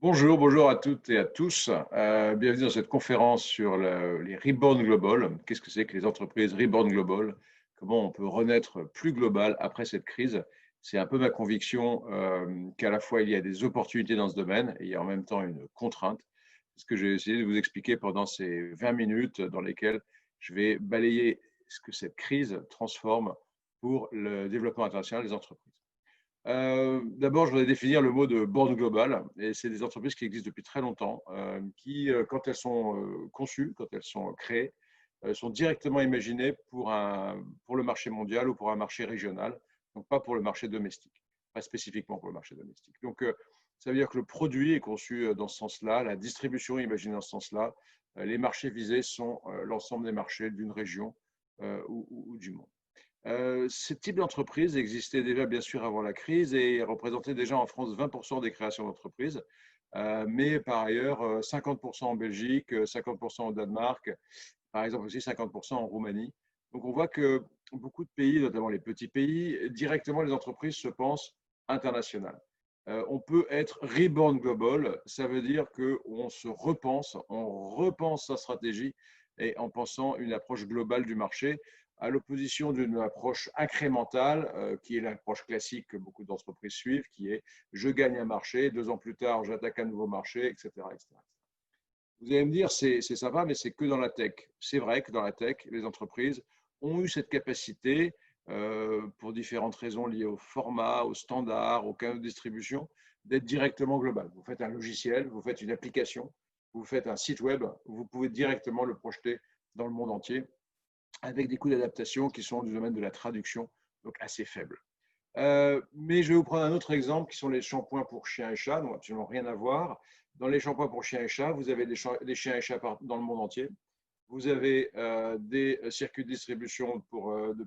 Bonjour à toutes et à tous. Bienvenue dans cette conférence sur les Reborn Global. Qu'est-ce que c'est que les entreprises Reborn Global? Comment on peut renaître plus global après cette crise? C'est un peu ma conviction qu'à la fois il y a des opportunités dans ce domaine et il y a en même temps une contrainte. C'est ce que j'ai essayé de vous expliquer pendant ces 20 minutes dans lesquelles je vais balayer ce que cette crise transforme pour le développement international des entreprises. D'abord, je voudrais définir le mot de borne globale. Et c'est des entreprises qui existent depuis très longtemps, qui, quand elles sont conçues, quand elles sont créées, sont directement imaginées pour le marché mondial ou pour un marché régional, donc pas pour le marché domestique, pas spécifiquement pour le marché domestique. Donc, ça veut dire que le produit est conçu dans ce sens-là, la distribution est imaginée dans ce sens-là, les marchés visés sont l'ensemble des marchés d'une région ou du monde. Ce type d'entreprise existait déjà bien sûr avant la crise et représentait déjà en France 20% des créations d'entreprises, mais par ailleurs 50% en Belgique, 50% au Danemark, par exemple aussi 50% en Roumanie. Donc on voit que beaucoup de pays, notamment les petits pays, directement les entreprises se pensent internationales. On peut être reborn global, ça veut dire qu'on se repense, on repense sa stratégie et en pensant une approche globale du marché à l'opposition d'une approche incrémentale, qui est l'approche classique que beaucoup d'entreprises suivent, qui est je gagne un marché, 2 ans plus tard, j'attaque un nouveau marché, etc., etc. Vous allez me dire, c'est sympa, mais c'est que dans la tech. C'est vrai que dans la tech, les entreprises ont eu cette capacité, pour différentes raisons liées au format, au standard, au canal de distribution, d'être directement global. Vous faites un logiciel, vous faites une application, vous faites un site web, vous pouvez directement le projeter dans le monde entier avec des coûts d'adaptation qui sont du domaine de la traduction, donc assez faibles. Mais je vais vous prendre un autre exemple qui sont les shampoings pour chiens et chats, n'ont absolument rien à voir. Dans les shampoings pour chiens et chats, vous avez des chiens et chats dans le monde entier. Vous avez des circuits de distribution des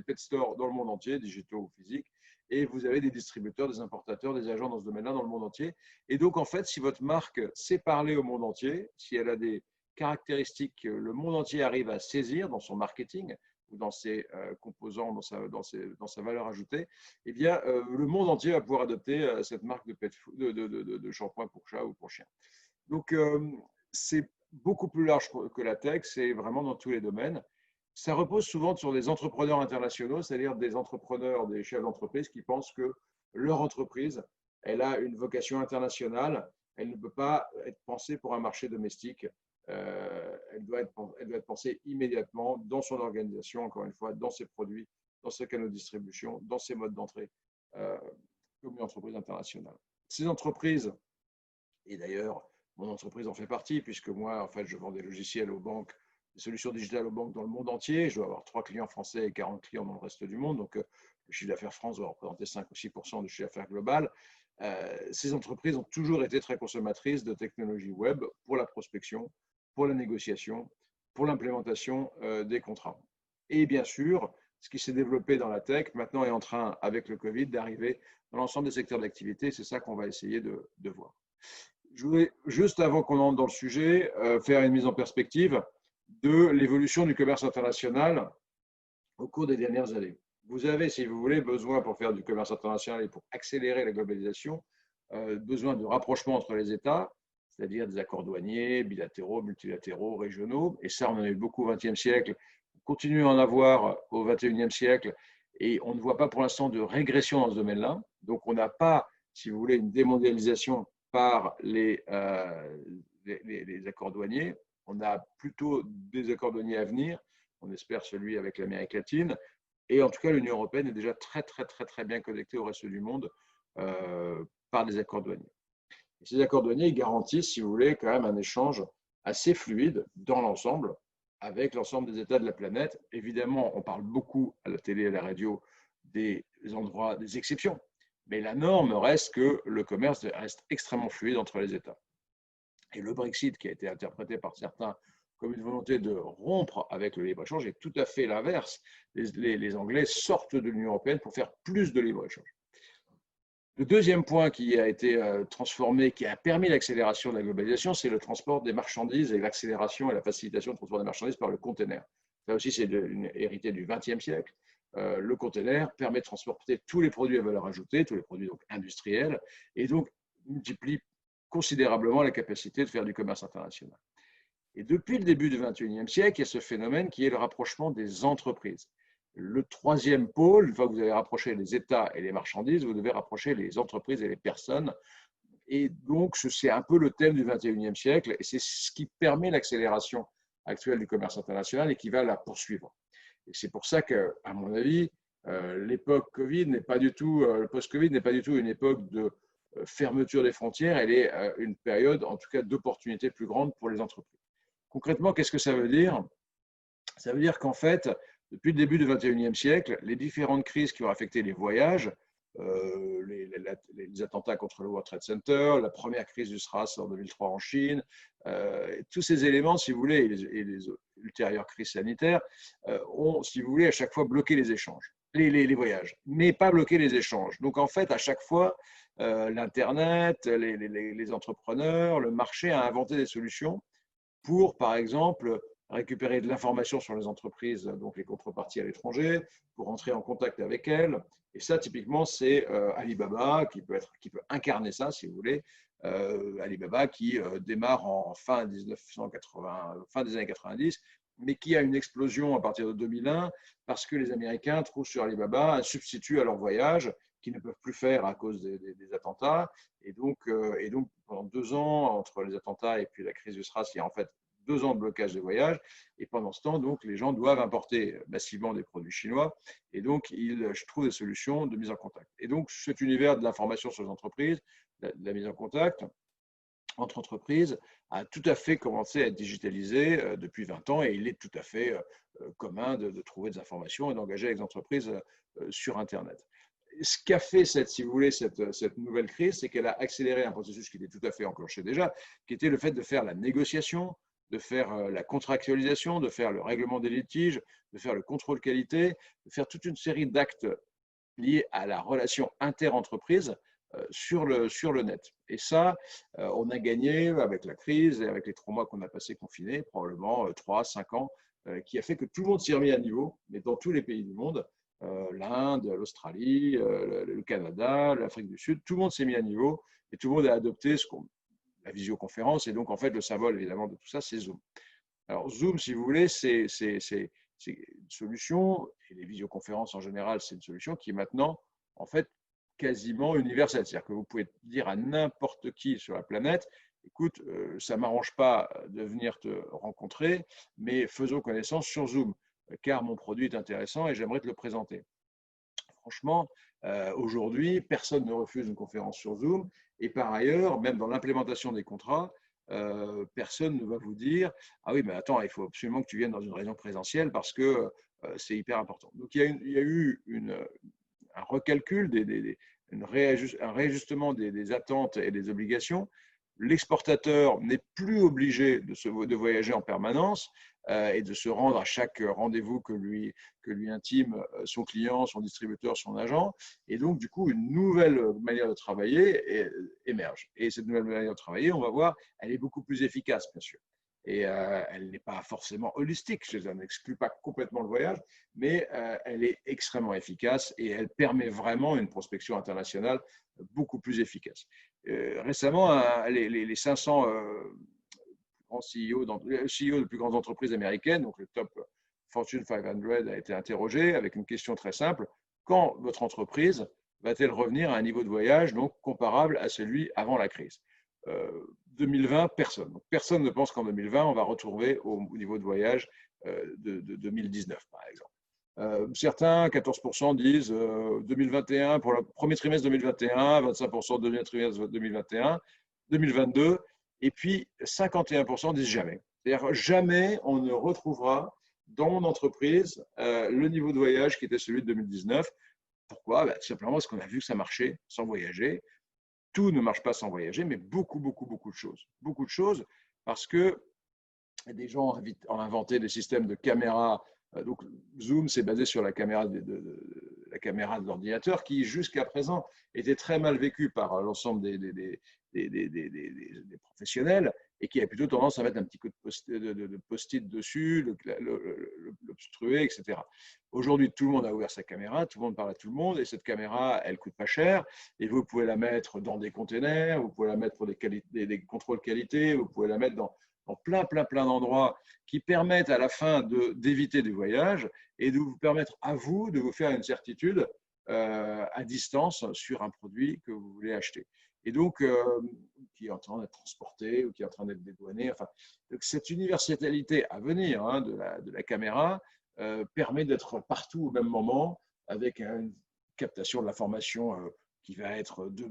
pet stores dans le monde entier, digitaux ou physiques. Et vous avez des distributeurs, des importateurs, des agents dans ce domaine-là dans le monde entier. Et donc, en fait, si votre marque sait parler au monde entier, si elle a des caractéristiques que le monde entier arrive à saisir dans son marketing ou dans ses composants, dans sa valeur ajoutée, eh bien, le monde entier va pouvoir adopter cette marque de shampoing pour chat ou pour chien. Donc, c'est beaucoup plus large que la tech, c'est vraiment dans tous les domaines. Ça repose souvent sur des entrepreneurs internationaux, c'est-à-dire des entrepreneurs, des chefs d'entreprise qui pensent que leur entreprise, elle a une vocation internationale, elle ne peut pas être pensée pour un marché domestique. Elle doit être pensée immédiatement dans son organisation, encore une fois, dans ses produits, dans ses canaux de distribution, dans ses modes d'entrée, euh, comme une entreprise internationale. Ces entreprises, et d'ailleurs, mon entreprise en fait partie, puisque moi, en fait, je vends des logiciels aux banques, des solutions digitales aux banques dans le monde entier. Je dois avoir 3 clients français et 40 clients dans le reste du monde. Donc, le chiffre d'affaires France va représenter 5 ou 6% du chiffre d'affaires global. Ces entreprises ont toujours été très consommatrices de technologies web pour la prospection, pour la négociation, pour l'implémentation des contrats. Et bien sûr, ce qui s'est développé dans la tech maintenant est en train, avec le Covid, d'arriver dans l'ensemble des secteurs d'activité. C'est ça qu'on va essayer de voir. Je voudrais, juste avant qu'on entre dans le sujet, faire une mise en perspective de l'évolution du commerce international au cours des dernières années. Vous avez, si vous voulez, besoin pour faire du commerce international et pour accélérer la globalisation, besoin de rapprochement entre les États, c'est-à-dire des accords douaniers, bilatéraux, multilatéraux, régionaux. Et ça, on en a eu beaucoup au XXe siècle. On continue à en avoir au XXIe siècle et on ne voit pas pour l'instant de régression dans ce domaine-là. Donc, on n'a pas, si vous voulez, une démondialisation par les accords douaniers. On a plutôt des accords douaniers à venir. On espère celui avec l'Amérique latine. Et en tout cas, l'Union européenne est déjà très bien connectée au reste du monde par des accords douaniers. Et ces accords douaniers garantissent, si vous voulez, quand même un échange assez fluide dans l'ensemble avec l'ensemble des États de la planète. Évidemment, on parle beaucoup à la télé et à la radio des endroits, des exceptions, mais la norme reste que le commerce reste extrêmement fluide entre les États. Et le Brexit, qui a été interprété par certains comme une volonté de rompre avec le libre-échange, est tout à fait l'inverse. Les Anglais sortent de l'Union européenne pour faire plus de libre-échange. Le deuxième point qui a été transformé, qui a permis l'accélération de la globalisation, c'est le transport des marchandises et l'accélération et la facilitation du transport des marchandises par le container. Là aussi, c'est hérité du XXe siècle. Le container permet de transporter tous les produits à valeur ajoutée, tous les produits donc industriels, et donc multiplie considérablement la capacité de faire du commerce international. Et depuis le début du XXIe siècle, il y a ce phénomène qui est le rapprochement des entreprises. Le troisième pôle, une fois que vous avez rapproché les États et les marchandises, vous devez rapprocher les entreprises et les personnes. Et donc, c'est un peu le thème du XXIe siècle et c'est ce qui permet l'accélération actuelle du commerce international et qui va la poursuivre. Et c'est pour ça qu'à mon avis, l'époque Covid n'est pas du tout, le post-Covid n'est pas du tout une époque de fermeture des frontières, elle est une période, en tout cas, d'opportunités plus grandes pour les entreprises. Concrètement, qu'est-ce que ça veut dire? Ça veut dire qu'en fait, depuis le début du XXIe siècle, les différentes crises qui ont affecté les voyages, les attentats contre le World Trade Center, la première crise du SRAS en 2003 en Chine, tous ces éléments, si vous voulez, et les ultérieures crises sanitaires, ont, si vous voulez, à chaque fois bloqué les échanges, les voyages, mais pas bloqué les échanges. Donc en fait, à chaque fois, l'Internet, les entrepreneurs, le marché a inventé des solutions pour, par exemple, récupérer de l'information sur les entreprises, donc les contreparties à l'étranger, pour entrer en contact avec elles. Et ça, typiquement, c'est Alibaba qui peut incarner ça, si vous voulez. Alibaba qui démarre en fin 1980, fin des années 90, mais qui a une explosion à partir de 2001 parce que les Américains trouvent sur Alibaba un substitut à leur voyage qu'ils ne peuvent plus faire à cause des attentats. Et donc, pendant 2 ans, entre les attentats et puis la crise du SRAS, il y a en fait 2 ans de blocage des voyages. Et pendant ce temps, donc, les gens doivent importer massivement des produits chinois. Et donc, ils trouvent des solutions de mise en contact. Et donc, cet univers de l'information sur les entreprises, de la mise en contact entre entreprises, a tout à fait commencé à être digitalisé depuis 20 ans. Et il est tout à fait commun de trouver des informations et d'engager les entreprises sur Internet. Ce qu'a fait si vous voulez, cette nouvelle crise, c'est qu'elle a accéléré un processus qui était tout à fait enclenché déjà, qui était le fait de faire la négociation, de faire la contractualisation, de faire le règlement des litiges, de faire le contrôle qualité, de faire toute une série d'actes liés à la relation inter-entreprise sur le net. Et ça, on a gagné avec la crise et avec les 3 mois qu'on a passés confinés, probablement 3, 5 ans, qui a fait que tout le monde s'est remis à niveau, mais dans tous les pays du monde, l'Inde, l'Australie, le Canada, l'Afrique du Sud, tout le monde s'est mis à niveau et tout le monde a adopté la visioconférence. Et donc, en fait, le symbole, évidemment, de tout ça, c'est Zoom. Alors, Zoom, si vous voulez, c'est une solution, et les visioconférences en général, c'est une solution qui est maintenant, en fait, quasiment universelle. C'est-à-dire que vous pouvez dire à n'importe qui sur la planète, écoute, ça ne m'arrange pas de venir te rencontrer, mais faisons connaissance sur Zoom, car mon produit est intéressant et j'aimerais te le présenter. Franchement, aujourd'hui, personne ne refuse une conférence sur Zoom. Et par ailleurs, même dans l'implémentation des contrats, personne ne va vous dire « Ah oui, mais attends, il faut absolument que tu viennes dans une réunion présentielle parce que c'est hyper important. » Donc, il y a eu un recalcul, un réajustement des attentes et des obligations. L'exportateur n'est plus obligé de voyager en permanence et de se rendre à chaque rendez-vous que lui intime son client, son distributeur, son agent. Et donc, du coup, une nouvelle manière de travailler émerge. Et cette nouvelle manière de travailler, on va voir, elle est beaucoup plus efficace, bien sûr. Et elle n'est pas forcément holistique, ça n'exclut pas complètement le voyage, mais elle est extrêmement efficace et elle permet vraiment une prospection internationale beaucoup plus efficace. Récemment, les 500 grands CEO, CEO de plus grandes entreprises américaines, donc le top Fortune 500 a été interrogé avec une question très simple. Quand votre entreprise va-t-elle revenir à un niveau de voyage donc comparable à celui avant la crise? 2020, personne. Donc, personne ne pense qu'en 2020, on va retrouver au niveau de voyage de 2019, par exemple. Certains, 14%, disent 2021, pour le premier trimestre 2021, 25% deuxième trimestre 2021, 2022, et puis 51% disent jamais. C'est-à-dire jamais on ne retrouvera dans mon entreprise le niveau de voyage qui était celui de 2019. Pourquoi? Tout simplement parce qu'on a vu que ça marchait sans voyager. Tout ne marche pas sans voyager, mais beaucoup, beaucoup, beaucoup de choses. Beaucoup de choses parce que des gens ont inventé des systèmes de caméras. Donc, Zoom, c'est basé sur la caméra de l'ordinateur qui, jusqu'à présent, était très mal vécue par l'ensemble des professionnels. et qui avait plutôt tendance à mettre un petit coup de post-it dessus, l'obstruer, etc. Aujourd'hui, tout le monde a ouvert sa caméra, tout le monde parle à tout le monde, et cette caméra, elle coûte pas cher, et vous pouvez la mettre dans des containers, vous pouvez la mettre pour des contrôles qualité, vous pouvez la mettre dans plein d'endroits qui permettent à la fin d'éviter des voyages et de vous permettre à vous de vous faire une certitude à distance sur un produit que vous voulez acheter. Et donc, qui est en train d'être transporté ou qui est en train d'être dédouané. Enfin, donc cette universalité à venir de la caméra permet d'être partout au même moment avec une captation de l'information qui va être de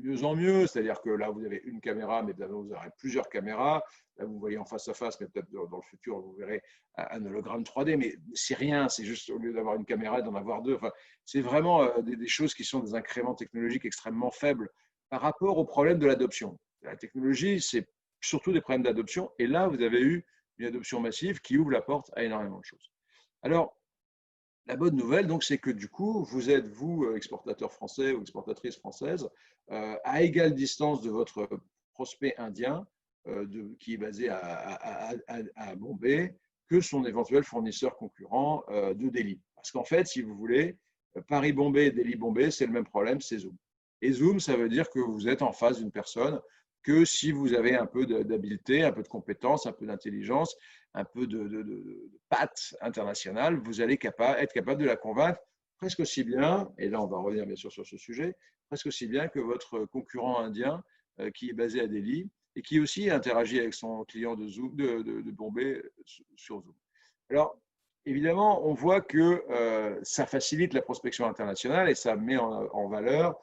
mieux en mieux. C'est-à-dire que là, vous avez une caméra, mais vous aurez plusieurs caméras. Là, vous voyez en face à face, mais peut-être dans le futur, vous verrez un hologramme 3D. Mais c'est rien, c'est juste au lieu d'avoir une caméra, d'en avoir deux. Enfin, c'est vraiment des choses qui sont des incréments technologiques extrêmement faibles par rapport au problème de l'adoption. La technologie, c'est surtout des problèmes d'adoption. Et là, vous avez eu une adoption massive qui ouvre la porte à énormément de choses. Alors, la bonne nouvelle, donc, c'est que du coup, vous êtes, vous, exportateur français ou exportatrice française, à égale distance de votre prospect indien qui est basé à Bombay, que son éventuel fournisseur concurrent de Delhi. Parce qu'en fait, si vous voulez, Paris-Bombay et Delhi-Bombay, c'est le même problème, c'est Zoom. Et Zoom, ça veut dire que vous êtes en face d'une personne que si vous avez un peu d'habileté, un peu de compétence, un peu d'intelligence, un peu de patte internationale, vous allez être capable de la convaincre presque aussi bien, et là on va revenir bien sûr sur ce sujet, presque aussi bien que votre concurrent indien qui est basé à Delhi et qui aussi interagit avec son client de Bombay sur Zoom. Alors, évidemment, on voit que ça facilite la prospection internationale et ça met en valeur,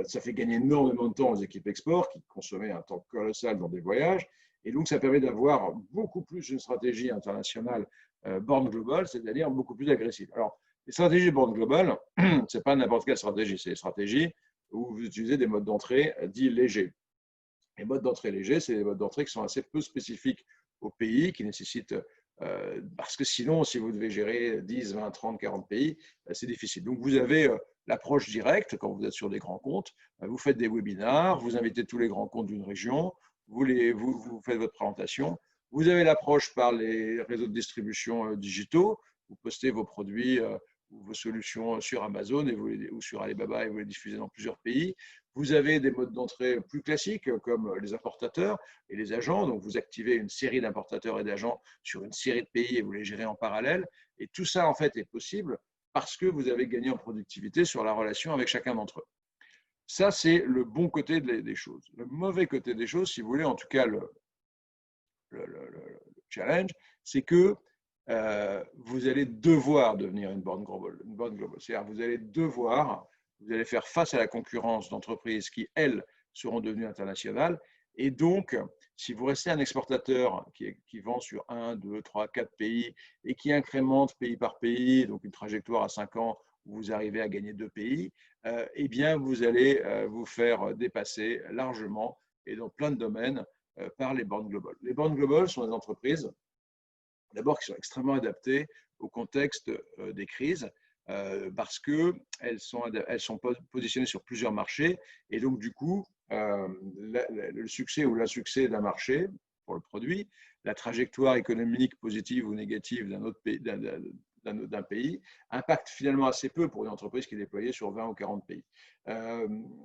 ça fait gagner énormément de temps aux équipes export qui consommaient un temps colossal dans des voyages. Et donc, ça permet d'avoir beaucoup plus une stratégie internationale born global, c'est-à-dire beaucoup plus agressive. Alors, les stratégies born global, ce n'est pas n'importe quelle stratégie, c'est des stratégies où vous utilisez des modes d'entrée dits légers. Les modes d'entrée légers, c'est des modes d'entrée qui sont assez peu spécifiques au pays, qui nécessitent, parce que sinon, si vous devez gérer 10, 20, 30, 40 pays, c'est difficile. Donc, vous avez l'approche directe quand vous êtes sur des grands comptes. Vous faites des webinars, vous invitez tous les grands comptes d'une région, vous faites votre présentation. Vous avez l'approche par les réseaux de distribution digitaux. Vous postez vos produits ou vos solutions sur Amazon ou sur Alibaba et vous les diffusez dans plusieurs pays. Vous avez des modes d'entrée plus classiques comme les importateurs et les agents. Donc, vous activez une série d'importateurs et d'agents sur une série de pays et vous les gérez en parallèle. Et tout ça, en fait, est possible parce que vous avez gagné en productivité sur la relation avec chacun d'entre eux. Ça, c'est le bon côté des choses. Le mauvais côté des choses, si vous voulez, en tout cas le challenge, c'est que vous allez devoir devenir une borne globale. C'est-à-dire vous allez vous allez faire face à la concurrence d'entreprises qui, elles, seront devenues internationales. Et donc, si vous restez un exportateur qui vend sur 1, 2, 3, 4 pays et qui incrémente pays par pays, donc une trajectoire à 5 ans où vous arrivez à gagner 2 pays, eh bien, vous allez vous faire dépasser largement et dans plein de domaines par les bornes globales. Les bornes globales sont des entreprises, d'abord, qui sont extrêmement adaptées au contexte des crises, parce qu'elles sont positionnées sur plusieurs marchés. Et donc, du coup, le succès ou l'insuccès d'un marché pour le produit, la trajectoire économique positive ou négative d'un pays impacte finalement assez peu pour une entreprise qui est déployée sur 20 ou 40 pays.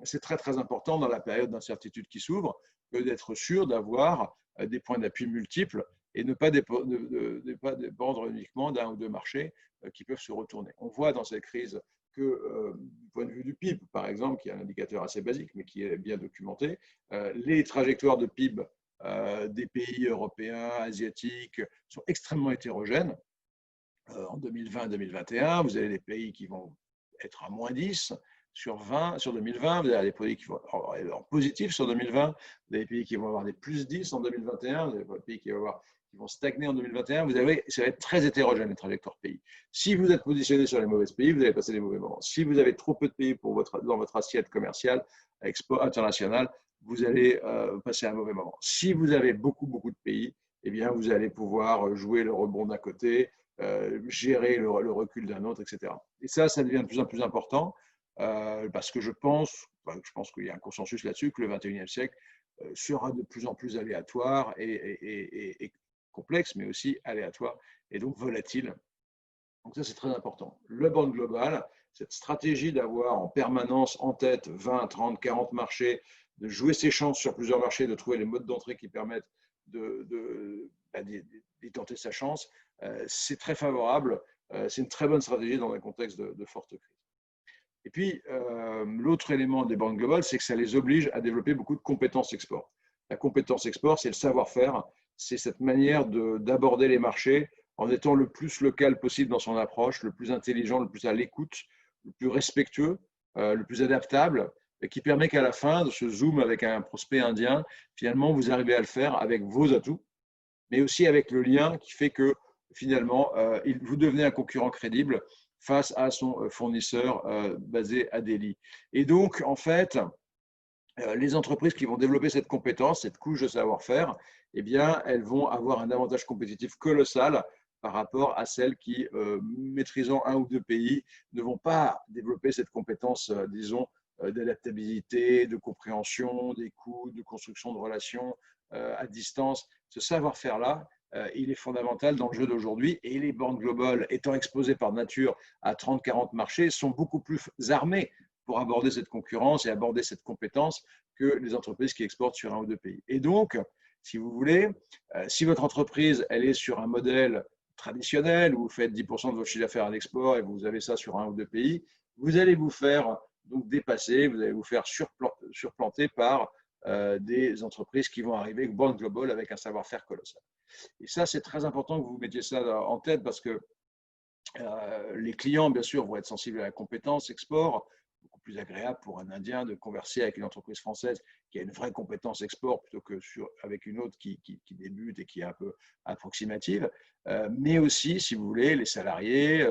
C'est très important dans la période d'incertitude qui s'ouvre que d'être sûr d'avoir des points d'appui multiples et ne pas dépendre uniquement d'un ou deux marchés qui peuvent se retourner. On voit dans cette crise que, du point de vue du PIB, par exemple, qui est un indicateur assez basique, mais qui est bien documenté, les trajectoires de PIB des pays européens, asiatiques, sont extrêmement hétérogènes. En 2020-2021, vous avez des pays qui vont être à moins 10 sur 2020, vous avez des pays qui vont être en positif sur 2020, vous avez des pays qui vont avoir des plus 10 en 2021, vous avez des pays qui vont stagner en 2021. Ça va être très hétérogène les trajectoires pays. Si vous êtes positionné sur les mauvais pays, vous allez passer des mauvais moments. Si vous avez trop peu de pays dans votre assiette commerciale, internationale, vous allez passer un mauvais moment. Si vous avez beaucoup de pays, eh bien, vous allez pouvoir jouer le rebond d'un côté, gérer le recul d'un autre, etc. Et ça devient de plus en plus important parce que je pense qu'il y a un consensus là-dessus que le 21e siècle sera de plus en plus aléatoire et complexe, mais aussi aléatoire et donc volatile. Donc ça, c'est très important. Le bond global, cette stratégie d'avoir en permanence en tête 20, 30, 40 marchés, de jouer ses chances sur plusieurs marchés, de trouver les modes d'entrée qui permettent d'y tenter sa chance, c'est très favorable. C'est une très bonne stratégie dans un contexte de forte crise. Et puis, l'autre élément des banques globales, c'est que ça les oblige à développer beaucoup de compétences export. La compétence export, c'est le savoir-faire, c'est cette manière d'aborder les marchés en étant le plus local possible dans son approche, le plus intelligent, le plus à l'écoute, le plus respectueux, le plus adaptable, et qui permet qu'à la fin de ce zoom avec un prospect indien, finalement, vous arrivez à le faire avec vos atouts, mais aussi avec le lien qui fait que finalement, vous devenez un concurrent crédible face à son fournisseur basé à Delhi. Et donc, en fait, les entreprises qui vont développer cette compétence, cette couche de savoir-faire, eh bien, elles vont avoir un avantage compétitif colossal par rapport à celles qui, maîtrisant un ou deux pays, ne vont pas développer cette compétence, disons, d'adaptabilité, de compréhension des coûts, de construction de relations à distance. Ce savoir-faire-là, il est fondamental dans le jeu d'aujourd'hui et les banques globales, étant exposées par nature à 30-40 marchés, sont beaucoup plus armées pour aborder cette concurrence et aborder cette compétence que les entreprises qui exportent sur un ou deux pays. Et donc, si vous voulez, si votre entreprise elle est sur un modèle traditionnel où vous faites 10% de votre chiffre d'affaires à l'export et vous avez ça sur un ou deux pays, vous allez vous faire donc dépasser, vous allez vous faire surplanter par des entreprises qui vont arriver avec Bond Global avec un savoir-faire colossal. Et ça, c'est très important que vous mettiez ça en tête parce que les clients, bien sûr, vont être sensibles à la compétence export. Beaucoup plus agréable pour un Indien de converser avec une entreprise française qui a une vraie compétence export plutôt que avec une autre qui débute et qui est un peu approximative. Mais aussi, si vous voulez, les salariés,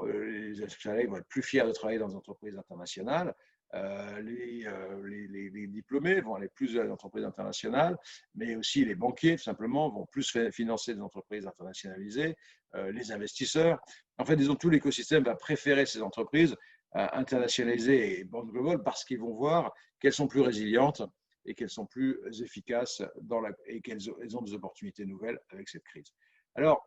les salariés vont être plus fiers de travailler dans des entreprises internationales. Les diplômés vont aller plus vers les entreprises internationales, mais aussi les banquiers, tout simplement, vont plus financer des entreprises internationalisées, les investisseurs. En fait, disons, tout l'écosystème va préférer ces entreprises internationalisées et banques globales parce qu'ils vont voir qu'elles sont plus résilientes et qu'elles sont plus efficaces et qu'elles ont des opportunités nouvelles avec cette crise. Alors,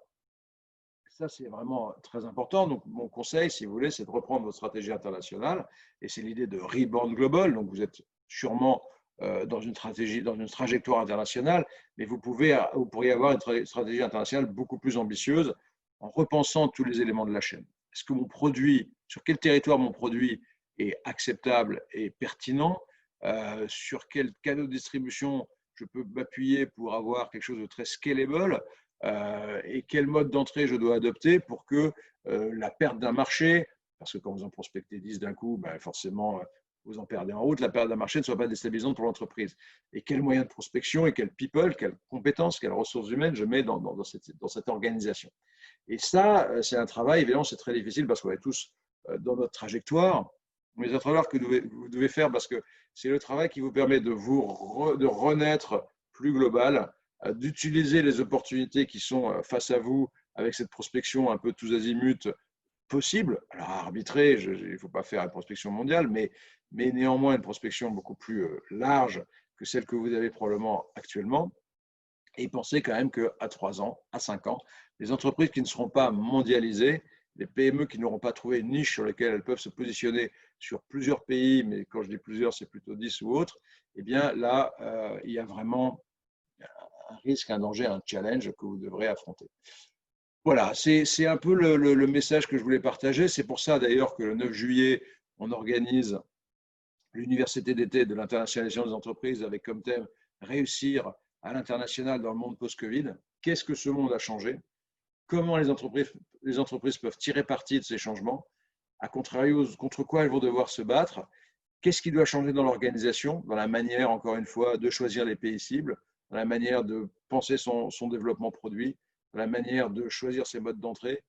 ça, c'est vraiment très important. Donc, mon conseil, si vous voulez, c'est de reprendre votre stratégie internationale. Et c'est l'idée de Rebound Global. Donc, vous êtes sûrement dans une trajectoire internationale, mais vous pourriez avoir une stratégie internationale beaucoup plus ambitieuse en repensant tous les éléments de la chaîne. Est-ce que mon produit, sur quel territoire mon produit est acceptable et pertinent? Sur quel canal de distribution je peux m'appuyer pour avoir quelque chose de très scalable? Et quel mode d'entrée je dois adopter pour que la perte d'un marché, parce que quand vous en prospectez 10 d'un coup, ben forcément, vous en perdez en route, la perte d'un marché ne soit pas déstabilisante pour l'entreprise. Et quels moyens de prospection et quels people, quelles compétences, quelles ressources humaines je mets dans cette organisation. Et ça, c'est un travail, évidemment, c'est très difficile parce qu'on est tous dans notre trajectoire, mais c'est un travail que vous devez faire parce que c'est le travail qui vous permet de renaître plus global, d'utiliser les opportunités qui sont face à vous avec cette prospection un peu tous azimuts possible. Alors, à arbitrer, il ne faut pas faire une prospection mondiale, mais néanmoins une prospection beaucoup plus large que celle que vous avez probablement actuellement. Et pensez quand même qu'à 3 ans, à 5 ans, les entreprises qui ne seront pas mondialisées, les PME qui n'auront pas trouvé une niche sur laquelle elles peuvent se positionner sur plusieurs pays, mais quand je dis plusieurs, c'est plutôt 10 ou autres, eh bien là, il y a vraiment un risque, un danger, un challenge que vous devrez affronter. Voilà, c'est un peu le message que je voulais partager. C'est pour ça d'ailleurs que le 9 juillet, on organise l'université d'été de l'internationalisation des entreprises avec comme thème réussir à l'international dans le monde post-Covid. Qu'est-ce que ce monde a changé? Comment les entreprises peuvent tirer parti de ces changements? À contrario, contre quoi elles vont devoir se battre? Qu'est-ce qui doit changer dans l'organisation, dans la manière, encore une fois, de choisir les pays cibles, dans la manière de penser son développement produit, dans la manière de choisir ses modes d'entrée,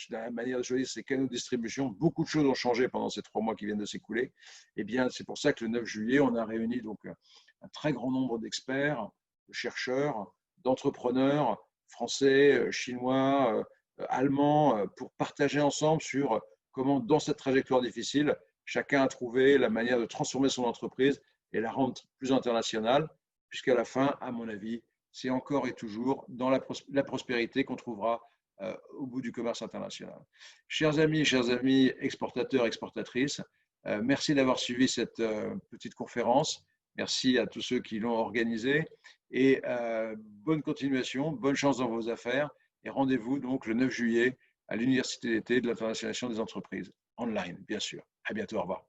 dans la manière de choisir ses canaux de distribution? Beaucoup de choses ont changé pendant ces 3 mois qui viennent de s'écouler. Eh bien, c'est pour ça que le 9 juillet, on a réuni donc un très grand nombre d'experts, de chercheurs, d'entrepreneurs français, chinois, allemands, pour partager ensemble sur comment, dans cette trajectoire difficile, chacun a trouvé la manière de transformer son entreprise et la rendre plus internationale. puisqu'à la fin, à mon avis, c'est encore et toujours dans la prospérité qu'on trouvera au bout du commerce international. Chers amis exportateurs, exportatrices, merci d'avoir suivi cette petite conférence. Merci à tous ceux qui l'ont organisée et bonne continuation, bonne chance dans vos affaires et rendez-vous donc le 9 juillet à l'Université d'été de l'internationalisation des entreprises, online, bien sûr. À bientôt, au revoir.